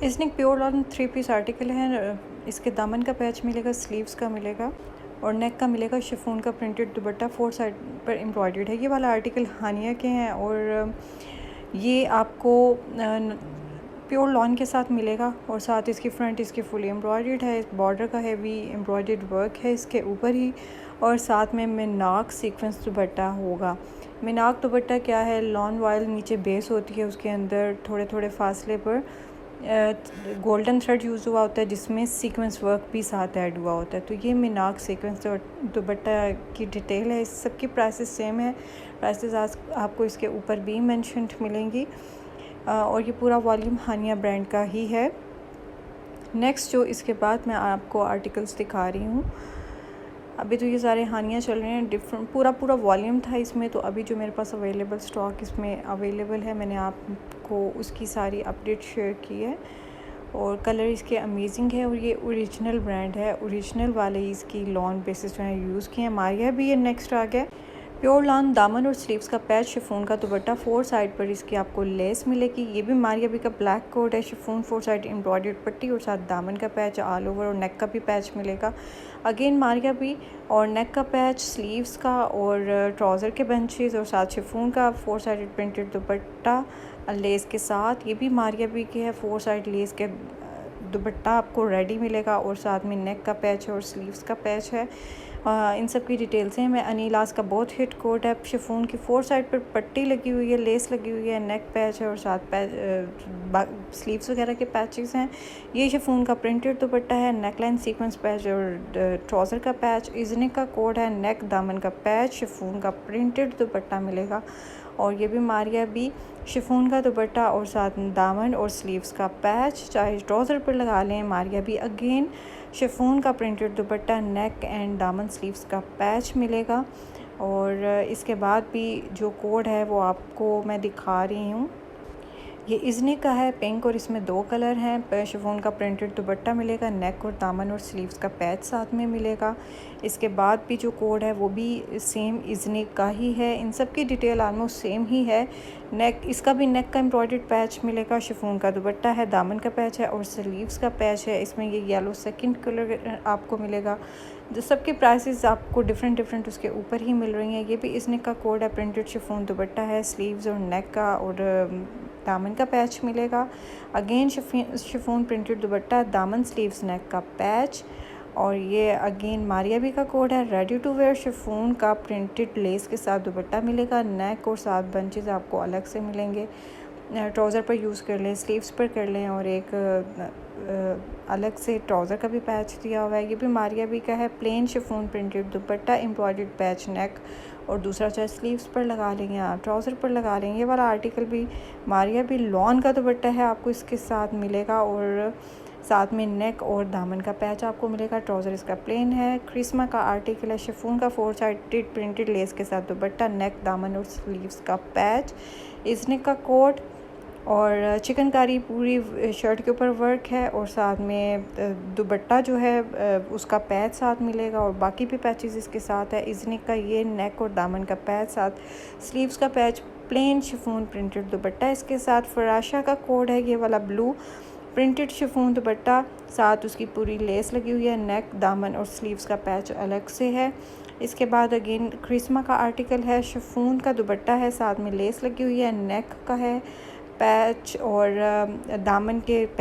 इसनिक pure lawn 3 piece article है। इसके दामन का पैच मिलेगा, स्लीव्स का मिलेगा और नेक का मिलेगा शिफॉन का प्रिंटेड दुपट्टा 4 साइड पर एम्ब्रॉयडर्ड है। ये वाला आर्टिकल हानिया के हैं और ये आपको प्योर लॉन के साथ मिलेगा और साथ इसकी फ्रंट इसकी फुली एम्ब्रॉयडर्ड है। बॉर्डर का हैवी एम्ब्रॉयडर्ड वर्क है इसके ऊपर ही और साथ में मिनाक सीक्वेंस दुपट्टा होगा। मिनाक दुपट्टा क्या है, लॉन वाइल नीचे बेस होती है, उसके अंदर थोड़े थोड़े फासले पर गोल्डन थ्रेड यूज़ हुआ होता है जिसमें सीक्वेंस वर्क भी साथ ऐड हुआ होता है। तो ये मिनाक सीक्वेंस दुपट्टा की डिटेल है। इस सब की प्राइसेस सेम है। प्राइसेस आज आपको इसके ऊपर भी मेंशन्ड मिलेंगी और ये पूरा वॉल्यूम हानिया ब्रांड का ही है। नेक्स्ट जो इसके बाद मैं आपको आर्टिकल्स दिखा रही हूँ, अभी तो ये सारे हानिया चल रहे हैं, डिफरेंट पूरा वॉल्यूम था इसमें। तो अभी जो मेरे पास अवेलेबल स्टॉक इसमें अवेलेबल है, मैंने आपको उसकी सारी अपडेट शेयर की है और कलर इसके अमेजिंग है और ये ओरिजिनल ब्रांड है। ओरिजिनल वाले इसकी लॉन बेसिस जो है यूज़ किए हैं। मारिया भी ये नेक्स्ट आ गया। प्योर लॉन दामन और स्लीव्स का पैच, शिफॉन का दुपट्टा, 4 साइड पर इसकी आपको लेस मिलेगी। ये भी मारिया भी का ब्लैक कोड है। शिफॉन 4 साइड एम्ब्रॉयडर्ड पट्टी और साथ दामन का पैच ऑल ओवर और नेक का भी पैच मिलेगा। अगेन मारिया भी और नेक का पैच, स्लीव्स का और ट्राउज़र के बंचेस और साथ शिफॉन का 4 साइड प्रिंटेड दुपट्टा लेस के साथ। ये भी मारिया भी के है, 4 साइड लेस के दुपट्टा आपको रेडी मिलेगा और साथ में नेक का पैच और स्लीव्स का पैच है। इन सब की डिटेल्स हैं। मैं अनीलास का बहुत हिट कोट है। शिफॉन की 4 साइड पर पट्टी लगी हुई है, लेस लगी हुई है, नेक पैच है और साथ स्लीव्स वगैरह के पैचेस हैं। ये शिफॉन का प्रिंटेड दुपट्टा है, नेकलाइन सीक्वेंस पैच और ट्राउज़र का पैच। इजनिक का कोड है, नेक दामन का पैच, शिफॉन का प्रिंटेड दुपट्टा मिलेगा और ये भी मारिया भी शिफॉन का दुपट्टा और साथ दामन और स्लीव्स का पैच, चाहे ट्राउज़र पर लगा लें। मारिया भी अगेन शिफॉन का प्रिंटेड दुपट्टा, नेक एंड दामन स्लीव्स का पैच मिलेगा। और इसके बाद भी जो कोड है वो आपको मैं दिखा रही हूँ। ये इजनिक का है, पिंक और इसमें 2 कलर हैं। शिफॉन का प्रिंटेड दुपट्टा मिलेगा, नेक और दामन और स्लीव्स का पैच साथ में मिलेगा। इसके बाद भी जो कोड है वो भी सेम इजनिक का ही है। इन सब की डिटेल ऑलमोस्ट सेम ही है। नेक, इसका भी नेक का एम्ब्रॉयडर्ड पैच मिलेगा। शिफॉन का दुपट्टा है, दामन का पैच है और स्लीव्स का पैच है। इसमें ये येलो सेकंड कलर आपको मिलेगा। जो सबके प्राइसेस आपको डिफरेंट उसके ऊपर ही मिल रही हैं। ये भी इजनिक का कोड है, प्रिंटेड शिफॉन दुपट्टा है, स्लीव्स और नेक का और दामन का पैच मिलेगा। अगेन शिफॉन प्रिंटेड दुपट्टा, दामन स्लीव्स नेक का पैच और ये अगेन मारिया भी का कोड है। रेडी टू वेयर शिफॉन का प्रिंटेड लेस के साथ दुपट्टा मिलेगा। नेक और साथ बंचेस आपको अलग से मिलेंगे। ट्राउज़र पर यूज़ कर लें, स्लीव्स पर कर लें और एक अलग से ट्राउज़र का भी पैच दिया हुआ है। ये भी मारिया भी का है, plain chiffon printed dupatta, embroidered patch neck और दूसरा चाहे स्लीव्स पर लगा लेंगे या ट्राउज़र पर लगा लेंगे। ये वाला आर्टिकल भी मारिया भी लॉन का दुपट्टा है, आपको इसके साथ मिलेगा और साथ में नेक और दामन का पैच आपको मिलेगा। ट्राउज़र इसका प्लेन है। क्रिस्मा का आर्टिकल है, शिफॉन का 4 साइडेड प्रिंटेड लेस के साथ दुपट्टा, नेक दामन और स्लीव्स का पैच। इजनिक का कोट और चिकनकारी पूरी शर्ट के ऊपर वर्क है और साथ में दुपट्टा जो है उसका पैच साथ मिलेगा और बाकी भी पैचेस इसके साथ है। इजनिक का ये नेक और दामन का पैच, साथ स्लीव्स का patch, plain chiffon printed dupatta इसके साथ। फराशा का कोड है ये वाला ब्लू, प्रिंटेड शिफॉन दुपट्टा, साथ उसकी पूरी लेस लगी हुई है, नेक दामन और स्लीव्स का पैच अलग से है। इसके बाद अगेन क्रिस्मा का आर्टिकल है, शिफॉन का दुपट्टा है, साथ में लेस लगी हुई है, नेक का है पैच और दामन के पैच।